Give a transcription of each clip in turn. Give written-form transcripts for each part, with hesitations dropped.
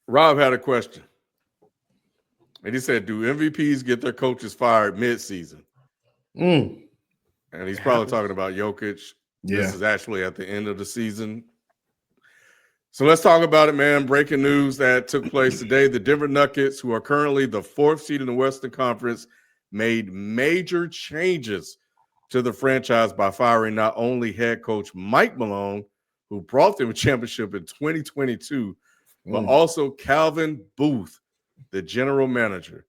Rob had a question. And he said, do MVPs get their coaches fired mid-season? Mm. And he's probably talking about Jokic. Yeah. This is actually at the end of the season. So let's talk about it, man. Breaking news that took place today. The Denver Nuggets, who are currently the 4th seed in the Western Conference, made major changes to the franchise by firing not only head coach Mike Malone, who brought them a championship in 2022, but also Calvin Booth, the general manager.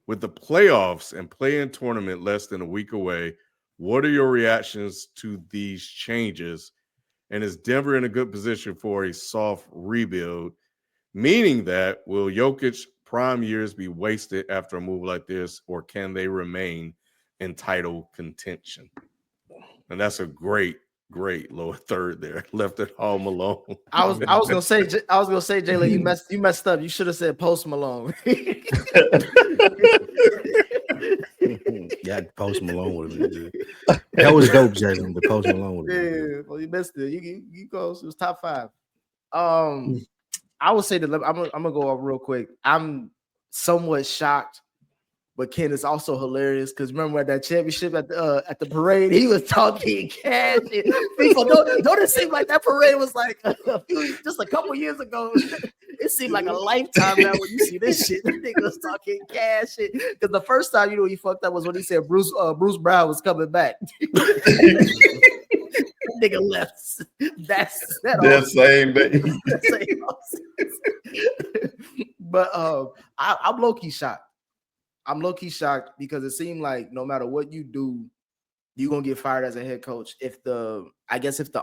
With the playoffs and play-in tournament less than a week away, what are your reactions to these changes? And is Denver in a good position for a soft rebuild? Meaning that, will Jokic's prime years be wasted after a move like this, or can they remain in title contention? And that's a great lower third there. Left it all Malone. I was gonna say, Jayla, you messed up. You should have said Post Malone. Yeah, Post Malone would have been good. That was dope, Jalen. The Post Malone would have been good. Well, you missed it. You close. It was top 5. I would say that I'm gonna go up real quick. I'm somewhat shocked, but Ken is also hilarious because remember at that championship at the parade, he was talking cash. People don't it seem like that parade was like just a couple years ago? It seemed like a lifetime now when you see this shit. That nigga was talking cash shit. Because the first time he fucked up was when he said Bruce Brown was coming back. Nigga left that same day. But I'm low-key shocked. I'm low-key shocked because it seemed like no matter what you do, you're gonna get fired as a head coach. If the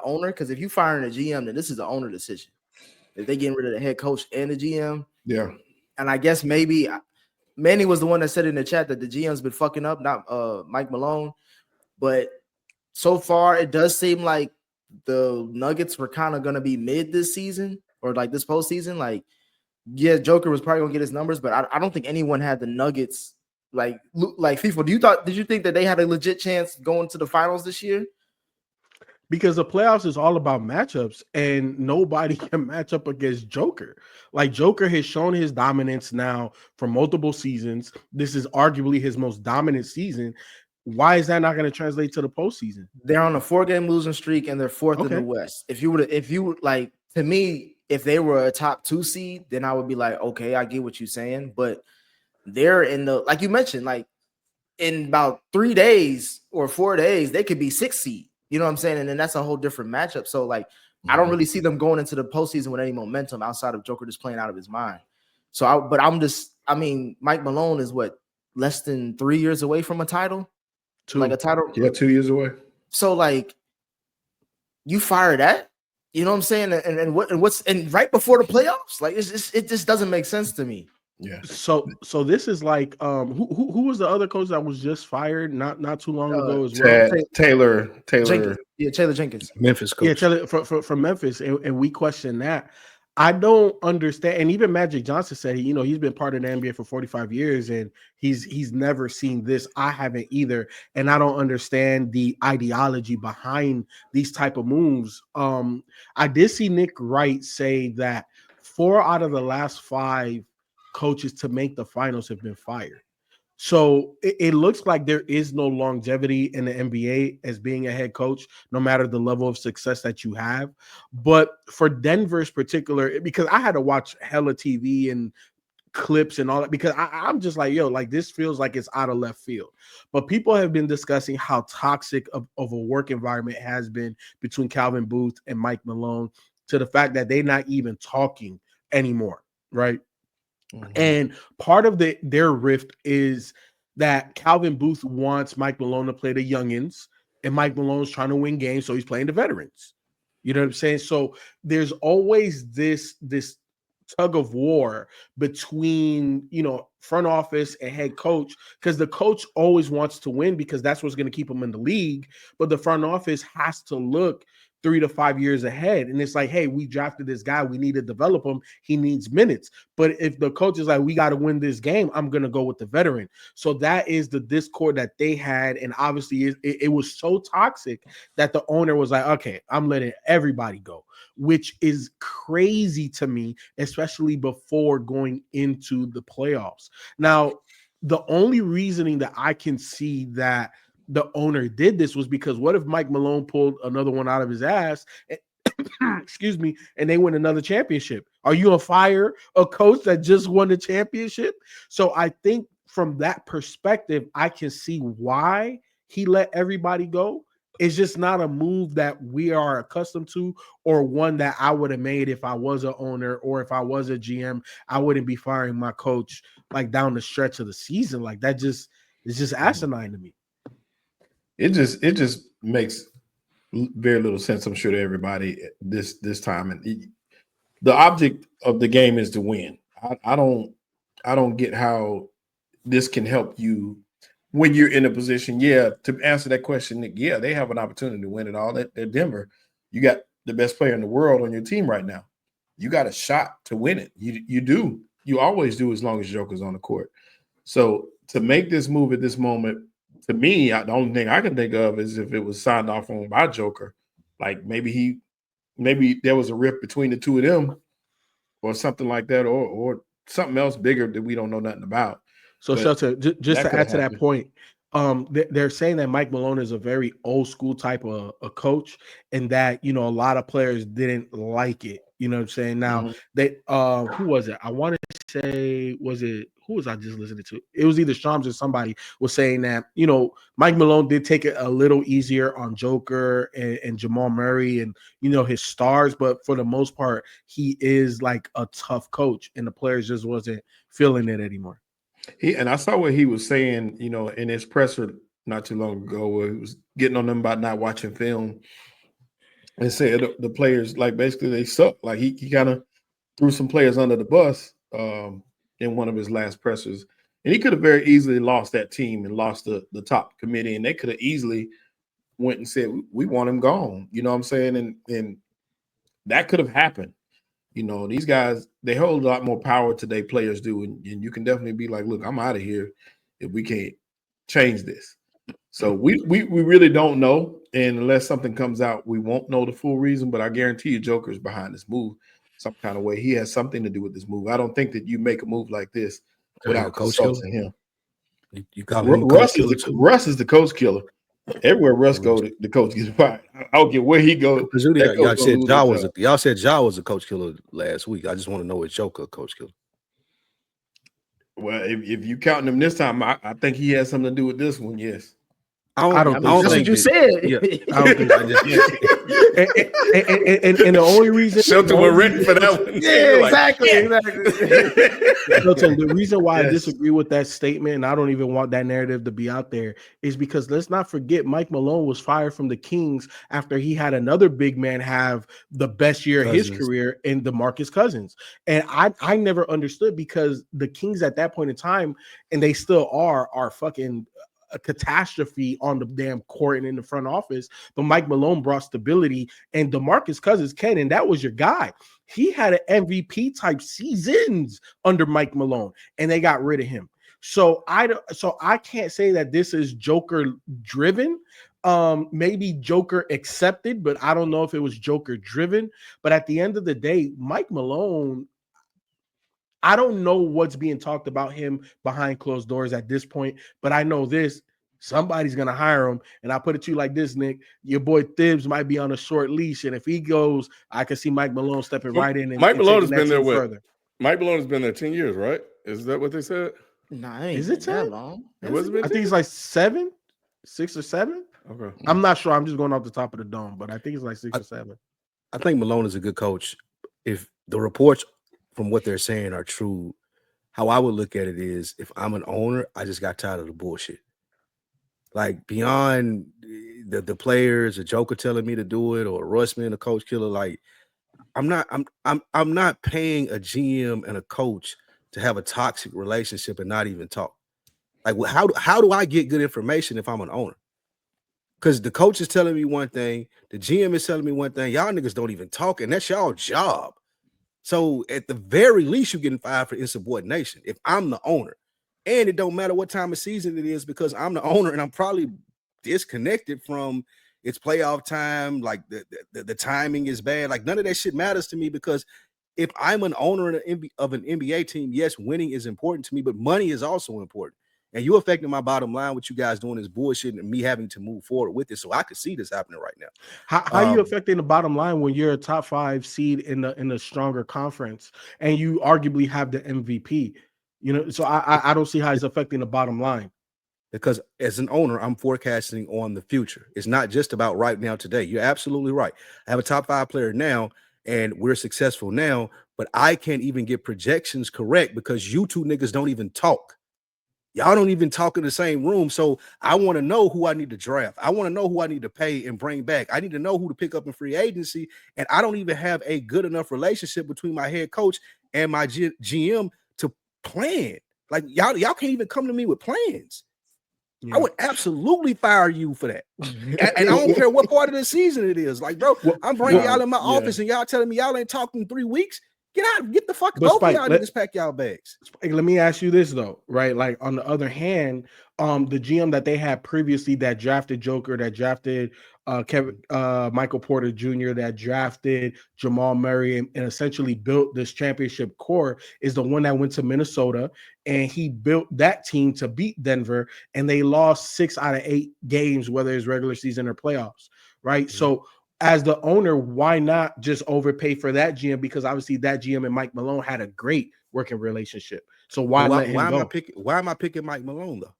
owner, because if you firing a GM, then this is the owner decision. If they getting rid of the head coach and the GM, yeah. And I guess maybe Manny was the one that said in the chat that the GM's been fucking up, not Mike Malone. But so far, it does seem like the Nuggets were kind of gonna be mid this season or like this postseason. Like, yeah, Joker was probably gonna get his numbers, but I don't think anyone had the Nuggets like FIFA. Did you think that they had a legit chance going to the finals this year? Because the playoffs is all about matchups, and nobody can match up against Joker. Like, Joker has shown his dominance now for multiple seasons. This is arguably his most dominant season. Why is that not going to translate to the postseason? They're on a 4-game losing streak, and they're 4th in the West. If to me, if they were a top 2 seed, then I would be like, okay, I get what you're saying. But they're in the, like you mentioned, like in about 3 days or 4 days, they could be 6th seed. You know what I'm saying? And then that's a whole different matchup. So, like, I don't really see them going into the postseason with any momentum outside of Joker just playing out of his mind. So, Mike Malone is what, less than 3 years away from a title? 2. Like a title? Yeah, 2 years away. So, like, you fire that? You know what I'm saying? And right before the playoffs? Like, it just doesn't make sense to me. Yeah. So this is like who was the other coach that was just fired not too long ago as well? Taylor Jenkins. Yeah, Taylor Jenkins. Memphis coach. Yeah, from Memphis, and we question that. I don't understand. And even Magic Johnson said he's been part of the NBA for 45 years and he's never seen this. I haven't either, and I don't understand the ideology behind these type of moves. I did see Nick Wright say that 4 out of the last 5 coaches to make the finals have been fired. So it looks like there is no longevity in the NBA as being a head coach, no matter the level of success that you have. But for Denver's particular, because I had to watch hella TV and clips and all that, because I'm just like, like this feels like it's out of left field. But people have been discussing how toxic of a work environment has been between Calvin Booth and Mike Malone, to the fact that they're not even talking anymore, right? And part of their rift is that Calvin Booth wants Mike Malone to play the youngins, and Mike Malone's trying to win games, so he's playing the veterans. You know what I'm saying? So there's always this tug of war between front office and head coach, because the coach always wants to win because that's what's going to keep him in the league, but the front office has to look 3 to 5 years ahead. And it's like, hey, we drafted this guy. We need to develop him. He needs minutes. But if the coach is like, we got to win this game, I'm going to go with the veteran. So that is the discord that they had. And obviously it was so toxic that the owner was like, okay, I'm letting everybody go, which is crazy to me, especially before going into the playoffs. Now, the only reasoning that I can see that the owner did this was because what if Mike Malone pulled another one out of his ass, excuse me, and they win another championship? Are you gonna fire a coach that just won the championship? So I think from that perspective, I can see why he let everybody go. It's just not a move that we are accustomed to, or one that I would have made if I was an owner or if I was a GM. I wouldn't be firing my coach like down the stretch of the season. Like that it's just asinine to me. It just makes very little sense, I'm sure, to everybody this time. And the object of the game is to win. I don't get how this can help you when you're in a position. Yeah, to answer that question, Nick, yeah, they have an opportunity to win it all. At Denver, you got the best player in the world on your team right now. You got a shot to win it. You do. You always do, as long as Joker's on the court. So to make this move at this moment, to me, the only thing I can think of is if it was signed off on by Joker, like maybe there was a rift between the two of them, or something like that, or something else bigger that we don't know nothing about. So, Shelton, just to add to that point, they're saying that Mike Malone is a very old school type of a coach, and that, you know, a lot of players didn't like it. You know what I'm saying? Now, they who was it? I want to say, who was I just listening to? It was either Shams or somebody was saying that, you know, Mike Malone did take it a little easier on Joker and Jamal Murray and, you know, his stars, but for the most part, he is like a tough coach, and the players just wasn't feeling it anymore. And I saw what he was saying, you know, in his presser not too long ago, where he was getting on them about not watching film, and said the players, like, basically they suck. Like he kind of threw some players under the bus in one of his last pressers, and he could have very easily lost that team and lost the top committee, and they could have easily went and said, we want him gone. You know what I'm saying? And that could have happened. You know, these guys, they hold a lot more power today, players do. And you can definitely be like, look, I'm out of here if we can't change this. So we really don't know. And unless something comes out, we won't know the full reason. But I guarantee you Joker's behind this move some kind of way. He has something to do with this move. I don't think that you make a move like this without consulting him. You call him Russ is the coach killer. Everywhere Russ go, the coach gets fired. I don't care where he goes. Y'all said Ja was a coach killer last week. I just want to know if Joker a coach killer. Well, if you counting him this time, I think he has something to do with this one. Yes. I don't think that's what you said. Yeah, I don't think I just. And the only reason Shelton were written for that one. Yeah, exactly. Shelton, the reason why I disagree with that statement, and I don't even want that narrative to be out there, is because let's not forget Mike Malone was fired from the Kings after he had another big man have the best year of his career in DeMarcus Cousins. And I never understood, because the Kings at that point in time, and they still are fucking a catastrophe on the damn court and in the front office. But Mike Malone brought stability, and DeMarcus Cousins, and that was your guy. He had an MVP type seasons under Mike Malone, and they got rid of him. So I can't say that this is Joker driven. Maybe Joker accepted, but I don't know if it was Joker driven. But at the end of the day, Mike Malone, I don't know what's being talked about him behind closed doors at this point, but I know this: somebody's going to hire him. And I put it to you like this, Nick: your boy Thibs might be on a short leash, and if he goes, I can see Mike Malone stepping right in. And Mike Malone has been there further. Mike Malone has been there 10 years, right? Is that what they said? Nah, is it 10? long? I think it's like 6 or 7. Okay, I'm not sure. I'm just going off the top of the dome, but I think it's like 6 or 7. I think Malone is a good coach. If the reports from what they're saying are true, how I would look at it is, if I'm an owner, I just got tired of the bullshit. Like, beyond the players, a Joker telling me to do it, or Russ being a coach killer, like, I'm not paying a GM and a coach to have a toxic relationship and not even talk. Like, how do I get good information if I'm an owner? Because the coach is telling me one thing, the GM is telling me one thing. Y'all niggas don't even talk, and that's y'all job. So at the very least, you're getting fired for insubordination. If I'm the owner, and it don't matter what time of season it is, because I'm the owner and I'm probably disconnected from it's playoff time. Like the timing is bad. Like none of that shit matters to me, because if I'm an owner of an NBA team, yes, winning is important to me, but money is also important. And you affecting my bottom line. What you guys doing is bullshit, and me having to move forward with it. So I could see this happening right now. How are you affecting the bottom line when you're a top 5 seed in the stronger conference and you arguably have the MVP? You know, so I don't see how it's affecting the bottom line. Because as an owner, I'm forecasting on the future. It's not just about right now, today. You're absolutely right. I have a top 5 player now, and we're successful now, but I can't even get projections correct because you two niggas don't even talk. Y'all don't even talk in the same room. So I want to know who I need to draft. I want to know who I need to pay and bring back. I need to know who to pick up in free agency. And I don't even have a good enough relationship between my head coach and my GM to plan. Like y'all can't even come to me with plans. Yeah. I would absolutely fire you for that. And I don't care what part of the season it is. Like, bro, I'm bringing y'all in my office and y'all telling me y'all ain't talking 3 weeks. Get out, get the fuck over y'all niggas, pack y'all bags. Let me ask you this though, right? Like on the other hand, the GM that they had previously that drafted Joker, that drafted Michael Porter Jr., that drafted Jamal Murray, and essentially built this championship core is the one that went to Minnesota, and he built that team to beat Denver, and they lost 6 out of 8 games, whether it's regular season or playoffs, right? Mm-hmm. So as the owner, why not just overpay for that GM? Because obviously that GM and Mike Malone had a great working relationship. So why let him go? Why am I picking Mike Malone though?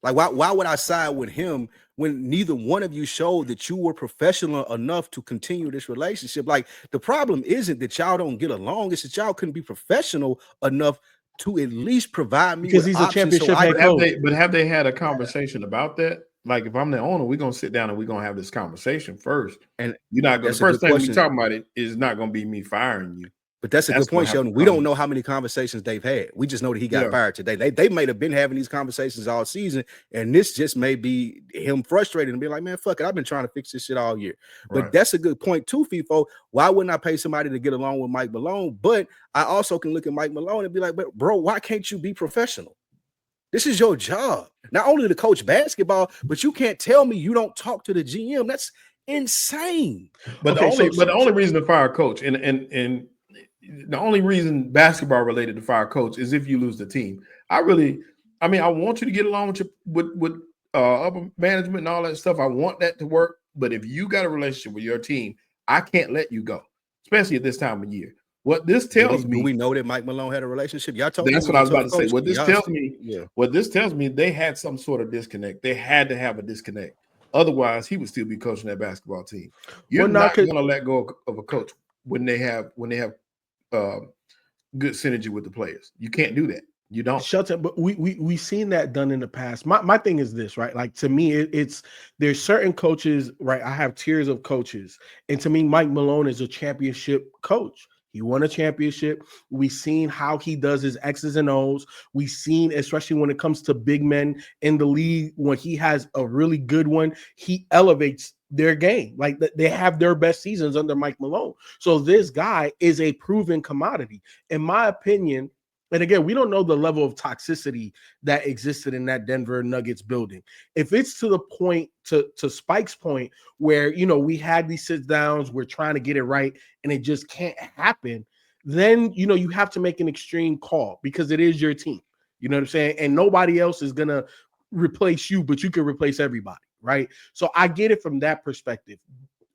Like why would I side with him when neither one of you showed that you were professional enough to continue this relationship? Like the problem isn't that y'all don't get along; it's that y'all couldn't be professional enough to at least provide me because with he's a championship head coach. But have they had a conversation about that? Like if I'm the owner, we're gonna sit down and we're gonna have this conversation first. And you're not gonna. The first thing we talking about it is not gonna be me firing you. But that's a good point, Sheldon. We don't know how many conversations they've had. We just know that he got fired today. They might have been having these conversations all season, and this just may be him frustrated and be like, man, fuck it. I've been trying to fix this shit all year. Right. But that's a good point too, FIFO. Why wouldn't I pay somebody to get along with Mike Malone? But I also can look at Mike Malone and be like, but bro, why can't you be professional? This is your job. Not only to coach basketball, but you can't tell me you don't talk to the GM. That's insane. But the only reason to fire a coach and the only reason basketball related to fire coach is if you lose the team. I want you to get along with upper management and all that stuff. I want that to work. But if you got a relationship with your team, I can't let you go, especially at this time of year. What this tells me, do we know that Mike Malone had a relationship? Y'all told that's what I was about to say. What this tells me, they had some sort of disconnect. They had to have a disconnect. Otherwise, he would still be coaching that basketball team. You're not going to let go of a coach when they have good synergy with the players. You can't do that. You don't. Shelton, but we've seen that done in the past. My thing is this, right? Like to me, it's there's certain coaches, right? I have tiers of coaches, and to me, Mike Malone is a championship coach. He won a championship. We've seen how he does his X's and O's. We've seen, especially when it comes to big men in the league, when he has a really good one, he elevates their game. Like they have their best seasons under Mike Malone. So this guy is a proven commodity. In my opinion, and again, we don't know the level of toxicity that existed in that Denver Nuggets building. If it's to the point, to Spike's point, where, we had these sit downs, we're trying to get it right, and it just can't happen, then, you have to make an extreme call because it is your team. You know what I'm saying? And nobody else is going to replace you, but you can replace everybody, right? So I get it from that perspective.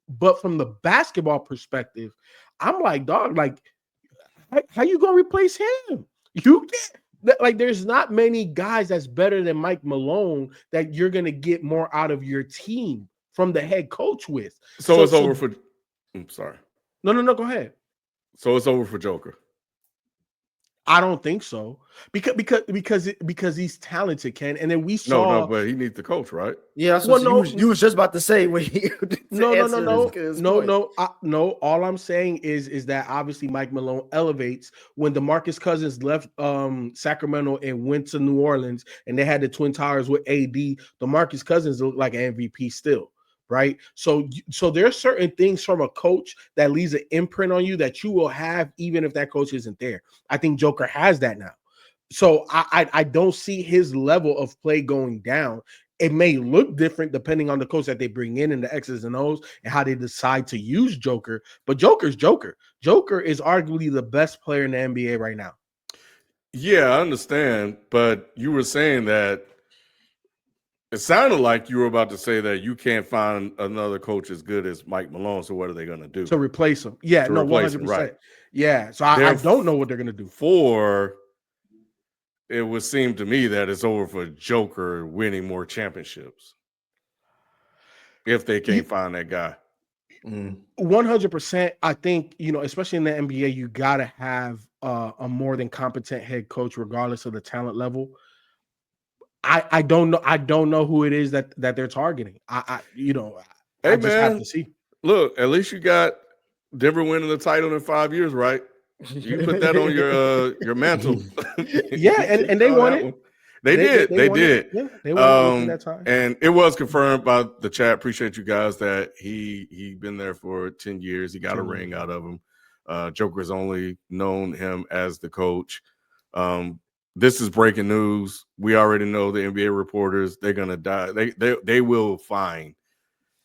But from the basketball perspective, I'm like, dog, like, how you going to replace him? You can't. Like, there's not many guys that's better than Mike Malone that you're going to get more out of your team from the head coach with. So it's over for – I'm sorry. No, go ahead. So it's over for Joker. I don't think so because he's talented, Ken. And then we No, saw but he needs the coach, right? Yeah, that's Well, what you was just about to say when you no. point. No. All I'm saying is that obviously Mike Malone elevates. When DeMarcus Cousins left Sacramento and went to New Orleans, and they had the Twin Towers with AD, DeMarcus Cousins looked like an MVP still, right? So there are certain things from a coach that leaves an imprint on you that you will have even if that coach isn't there. I think Joker has that now. So I don't see his level of play going down. It may look different depending on the coach that they bring in the X's and O's and how they decide to use Joker. But Joker's Joker. Joker is arguably the best player in the NBA right now. Yeah, I understand. But you were saying that it sounded like you were about to say that you can't find another coach as good as Mike Malone. So what are they going to do? To replace him. Yeah, To no, replace 100%. him, right. Yeah, so I don't know what they're going to do. It would seem to me that it's over for Joker winning more championships if they can't find that guy. 100%. I think, especially in the NBA, you got to have a more than competent head coach, regardless of the talent level. I don't know. I don't know who it is that they're targeting. I just have to see. Look, at least you got Denver winning the title in 5 years, right? You put that on your mantle. Yeah, and they won it. They did. They did. Yeah, they won it in that time. And it was confirmed by the chat. Appreciate you guys that he been there for 10 years. He got a ring out of him. Joker's only known him as the coach. This is breaking news. We already know the NBA reporters. They're gonna die. They will find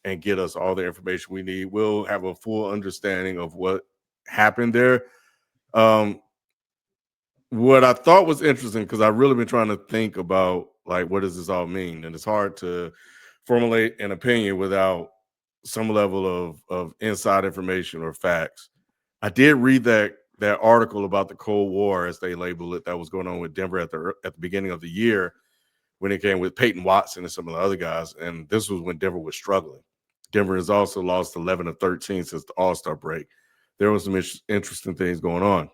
and get us all the information we need. We'll have a full understanding of what happened there. What I thought was interesting, because I've really been trying to think about, like, what does this all mean? And it's hard to formulate an opinion without some level of inside information or facts. I did read that article about the Cold War, as they label it, that was going on with Denver at the beginning of the year when it came with Peyton Watson and some of the other guys. And this was when Denver was struggling. Denver has also lost 11 of 13 since the All-Star break. There was some interesting things going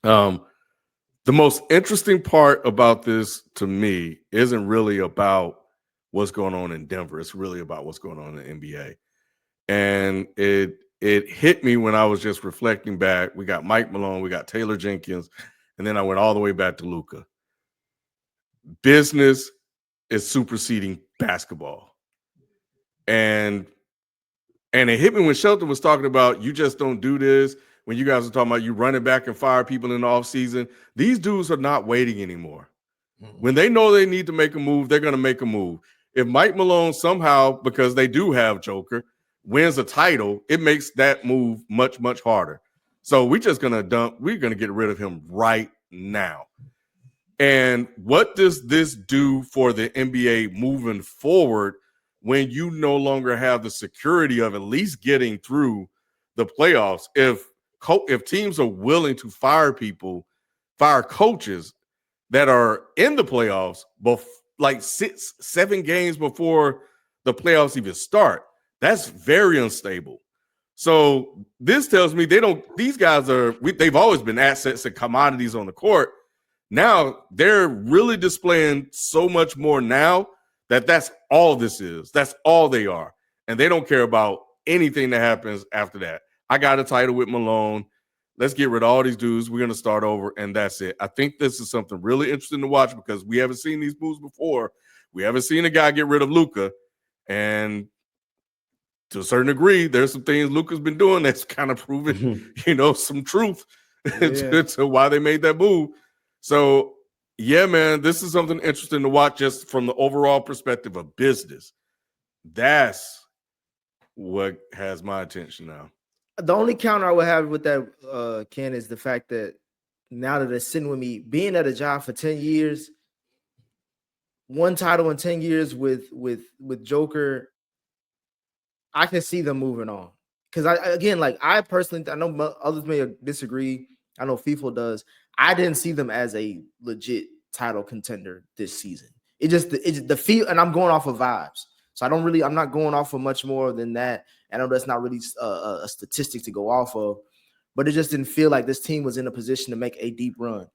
on. The most interesting part about this to me isn't really about what's going on in Denver. It's really about what's going on in the NBA. And it hit me when I was just reflecting back. We got Mike Malone, we got Taylor Jenkins, and then I went all the way back to Luka. Business is superseding basketball. And it hit me when Shelton was talking about, you just don't do this. When you guys are talking about you running back and fire people in the offseason, these dudes are not waiting anymore. When they know they need to make a move, they're going to make a move. If Mike Malone somehow, because they do have Joker, wins a title, it makes that move much, much harder. So we're going to get rid of him right now. And what does this do for the NBA moving forward when you no longer have the security of at least getting through the playoffs? If teams are willing to fire coaches that are in the playoffs, like 6-7 games before the playoffs even start, that's very unstable. So this tells me these guys they've always been assets and commodities on the court. Now they're really displaying so much more now that's all this is. That's all they are. And they don't care about anything that happens after that. I got a title with Malone. Let's get rid of all these dudes. We're going to start over, and that's it. I think this is something really interesting to watch because we haven't seen these moves before. We haven't seen a guy get rid of Luka. And to a certain degree, there's some things Luka's been doing that's kind of proven, some truth to why they made that move. So, yeah, man, this is something interesting to watch just from the overall perspective of business. That's what has my attention now. The only counter I would have with that, Ken, is the fact that now that it's sitting with me, being at a job for 10 years, one title in 10 years with Joker, I can see them moving on. Because I personally, I know others may disagree. I know FIFO does. I didn't see them as a legit title contender this season. It's the feel, and I'm going off of vibes. So I'm not going off of much more than that. I know that's not really a statistic to go off of, but it just didn't feel like this team was in a position to make a deep run.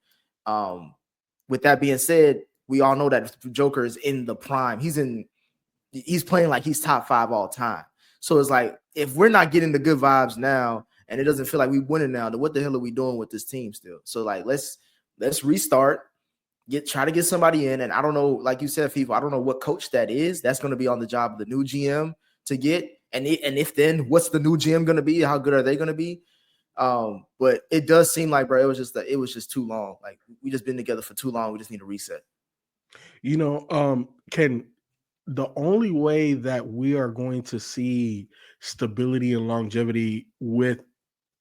With that being said, we all know that Joker is in the prime. He's playing like he's top 5 all time. So it's like, if we're not getting the good vibes now and it doesn't feel like we winning now, then what the hell are we doing with this team still? So like, let's restart, try to get somebody in. And I don't know, like you said, FIFA, I don't know what coach that is. That's going to be on the job of the new GM to get. And if then, what's the new GM going to be? How good are they going to be? But it does seem like, bro, it was just too long. Like, we just been together for too long. We just need a reset. You know, Ken, the only way that we are going to see stability and longevity with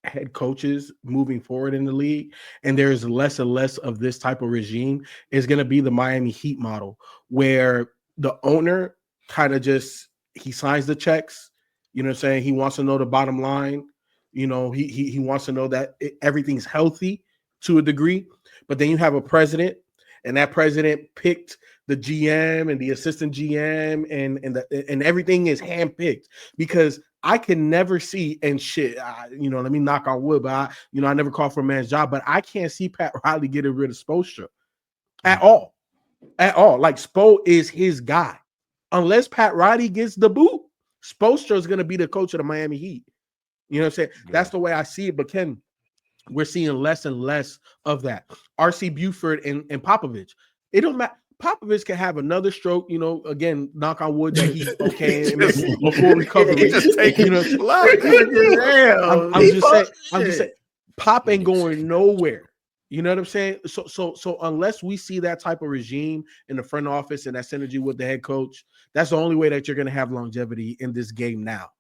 head coaches moving forward in the league, and there's less and less of this type of regime, is going to be the Miami Heat model, where the owner kind of just, he signs the checks, you know what I'm saying? He wants to know the bottom line. You know, he wants to know that everything's healthy to a degree, but then you have a president, and that president picked the GM and the assistant GM, and everything is handpicked, because I can never see, and shit, let me knock on wood, but I never call for a man's job, but I can't see Pat Riley getting rid of Spoelstra at all. Like, Spo is his guy. Unless Pat Riley gets the boot, Spoelstra is going to be the coach of the Miami Heat. You know what I'm saying? Yeah. That's the way I see it. But Ken, we're seeing less and less of that. RC Buford and Popovich. It don't matter. Popovich can have another stroke, again, knock on wood that he's okay and make a full recovery. Just taking I'm just saying, Pop ain't going nowhere. You know what I'm saying? So unless we see that type of regime in the front office and that synergy with the head coach, that's the only way that you're going to have longevity in this game now.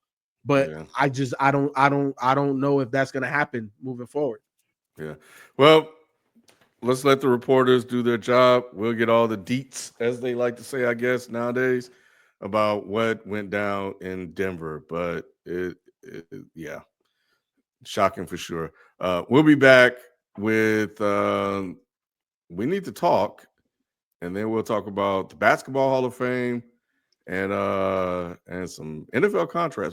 But yeah. I don't know if that's going to happen moving forward. Yeah. Well, let's let the reporters do their job. We'll get all the deets, as they like to say, I guess, nowadays, about what went down in Denver. But yeah, shocking for sure. We'll be back with We Need to Talk, and then we'll talk about the Basketball Hall of Fame and some NFL contracts.